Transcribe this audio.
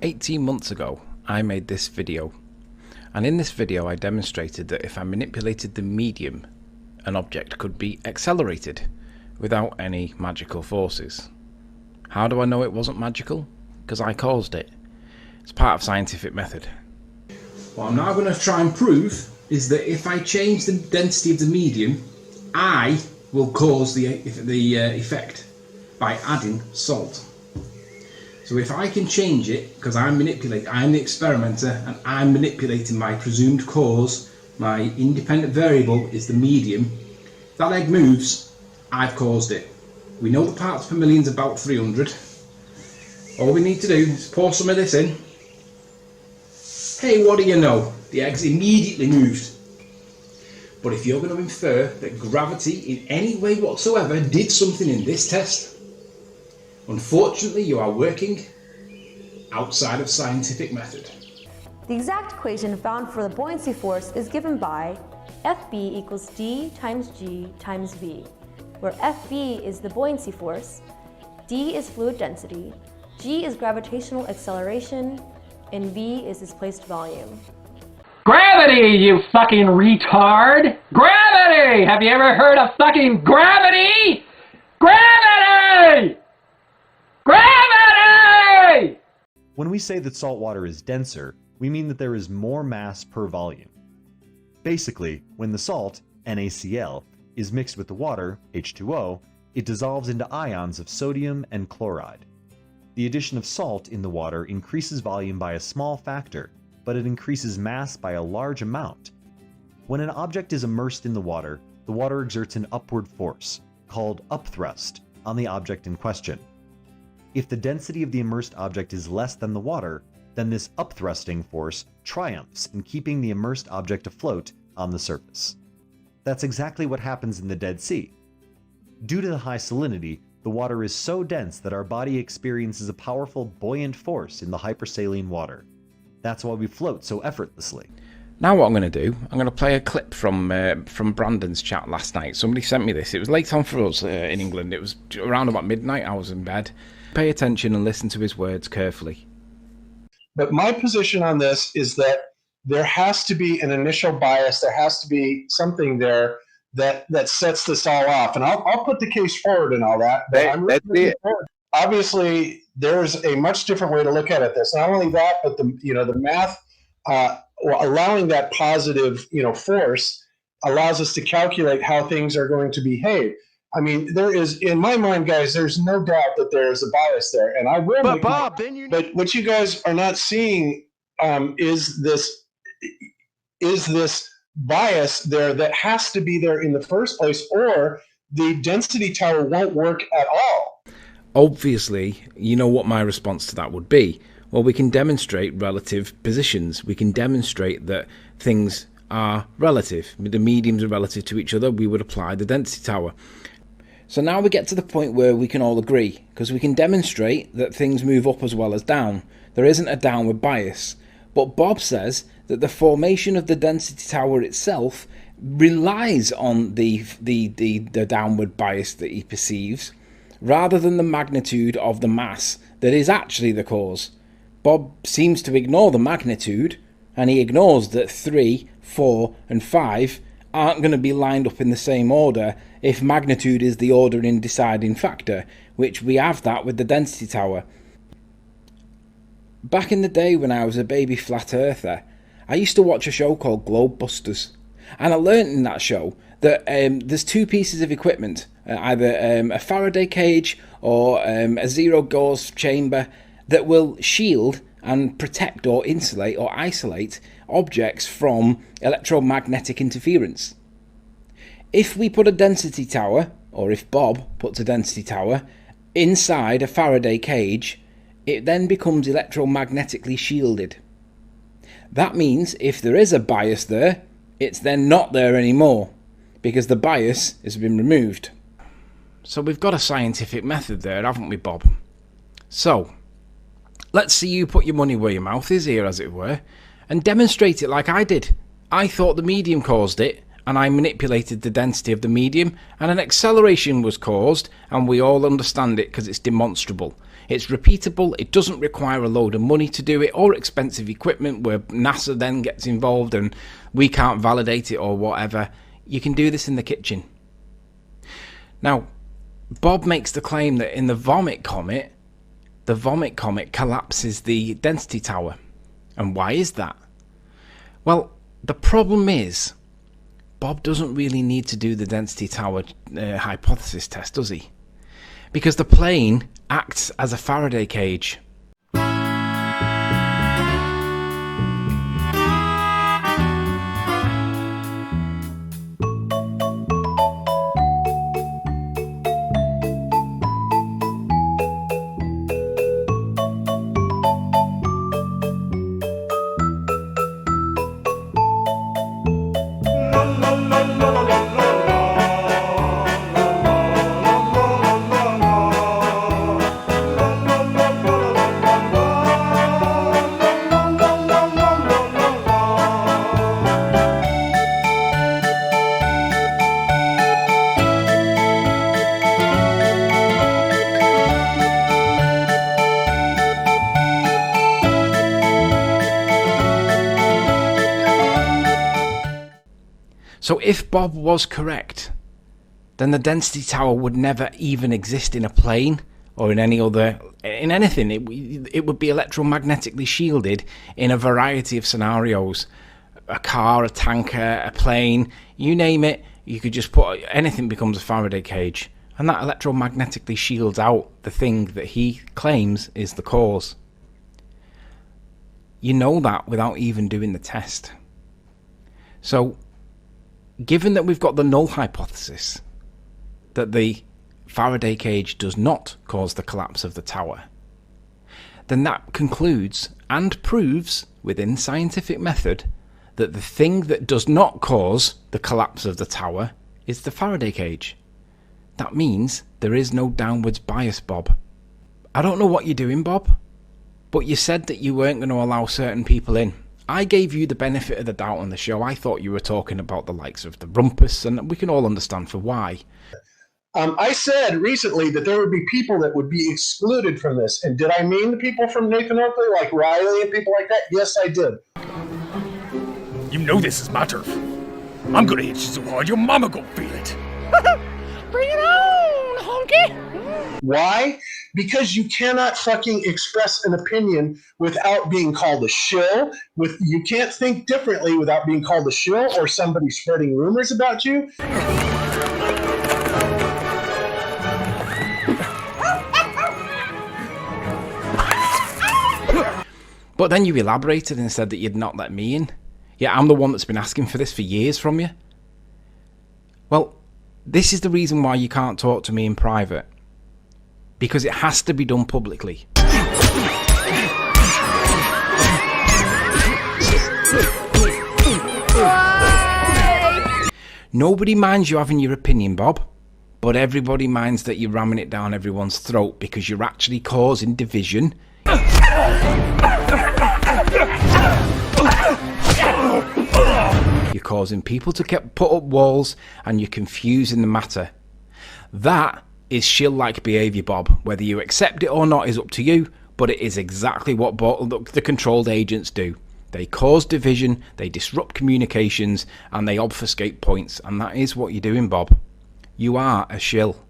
18 months ago, I made this video, and in this video I demonstrated that if I manipulated the medium, an object could be accelerated without any magical forces. How do I know it wasn't magical? Because I caused it. It's part of scientific method. What I'm now going to try and prove is that if I change the density of the medium, I will cause the effect by adding salt. So if I can change it, because I'm the experimenter and I'm manipulating my presumed cause, my independent variable is the medium, if that egg moves, I've caused it. We know the parts per million is about 300. All we need to do is pour some of this in. Hey, what do you know? The egg's immediately moved. But if you're going to infer that gravity in any way whatsoever did something in this test, unfortunately you are working outside of scientific method. The exact equation found for the buoyancy force is given by Fb equals d times g times v, where Fb is the buoyancy force, d is fluid density, g is gravitational acceleration, and v is displaced volume. Gravity, you fucking retard! Gravity! Have you ever heard of fucking gravity? Gravity! Gravity! When we say that salt water is denser, we mean that there is more mass per volume. Basically, when the salt, NaCl, is mixed with the water, H2O, it dissolves into ions of sodium and chloride. The addition of salt in the water increases volume by a small factor, but it increases mass by a large amount. When an object is immersed in the water exerts an upward force, called upthrust, on the object in question. If the density of the immersed object is less than the water, then this upthrusting force triumphs in keeping the immersed object afloat on the surface. That's exactly what happens in the Dead Sea. Due to the high salinity, the water is so dense that our body experiences a powerful buoyant force in the hypersaline water. That's why we float so effortlessly. Now what I'm going to do, I'm going to play a clip from Brandon's chat last night. Somebody sent me this. It was late on for us in England. It was around about midnight. I was in bed. Pay attention and listen to his words carefully. But my position on this is that there has to be an initial bias. There has to be something there that sets this all off. And I'll put the case forward and all that. But I'm really looking forward. Obviously, there's a much different way to look at it. Not only that, but the math allowing that positive force allows us to calculate how things are going to behave. I mean, there is, in my mind, guys, there's no doubt that there's a bias there, and I will. But Bob, but what you guys are not seeing is this bias there that has to be there in the first place, or the density tower won't work at all. Obviously, you know what my response to that would be. Well, we can demonstrate relative positions. We can demonstrate that things are relative. The mediums are relative to each other. We would apply the density tower. So now we get to the point where we can all agree, because we can demonstrate that things move up as well as down. There isn't a downward bias. But Bob says that the formation of the density tower itself relies on the downward bias that he perceives, rather than the magnitude of the mass that is actually the cause. Bob seems to ignore the magnitude, and he ignores that 3, 4 and 5 aren't going to be lined up in the same order if magnitude is the ordering deciding factor, which we have that with the density tower. Back in the day when I was a baby flat earther, I used to watch a show called Globebusters, and I learnt in that show that there's two pieces of equipment, either a Faraday cage or a zero gauge chamber, that will shield and protect or insulate or isolate objects from electromagnetic interference. If we put a density tower, or if Bob puts a density tower, inside a Faraday cage, it then becomes electromagnetically shielded. That means if there is a bias there, it's then not there anymore, because the bias has been removed. So we've got a scientific method there, haven't we, Bob? So, let's see you put your money where your mouth is here, as it were, and demonstrate it like I did. I thought the medium caused it, and I manipulated the density of the medium, and an acceleration was caused, and we all understand it because it's demonstrable. It's repeatable, it doesn't require a load of money to do it, or expensive equipment where NASA then gets involved and we can't validate it or whatever. You can do this in the kitchen. Now, Bob makes the claim that in the vomit comet collapses the density tower. And why is that? Well, the problem is, Bob doesn't really need to do the density tower hypothesis test, does he? Because the plane acts as a Faraday cage. So if Bob was correct, then the density tower would never even exist in a plane or in anything. It would be electromagnetically shielded in a variety of scenarios. A car, a tanker, a plane, you name it, you could just put anything becomes a Faraday cage. And that electromagnetically shields out the thing that he claims is the cause. You know that without even doing the test. So, given that we've got the null hypothesis, that the Faraday cage does not cause the collapse of the tower, then that concludes and proves within scientific method that the thing that does not cause the collapse of the tower is the Faraday cage. That means there is no downwards bias, Bob. I don't know what you're doing, Bob, but you said that you weren't going to allow certain people in. I gave you the benefit of the doubt on the show. I thought you were talking about the likes of the Rumpus, and we can all understand for why. I said recently that there would be people that would be excluded from this. And did I mean the people from Nathan Oakley, like Riley and people like that? Yes, I did. You know this is my turf. I'm gonna hit you so hard your mama gonna feel it. Bring it on, honky! Why? Because you cannot fucking express an opinion without being called a shill. You can't think differently without being called a shill or somebody spreading rumors about you. But then you elaborated and said that you'd not let me in. Yeah, I'm the one that's been asking for this for years from you. Well, this is the reason why you can't talk to me in private. Because it has to be done publicly. Nobody minds you having your opinion, Bob. But everybody minds that you're ramming it down everyone's throat because you're actually causing division. You're causing people to put up walls and you're confusing the matter. That is shill-like behaviour, Bob. Whether you accept it or not is up to you, but it is exactly what the controlled agents do. They cause division, they disrupt communications, and they obfuscate points, and that is what you're doing, Bob. You are a shill.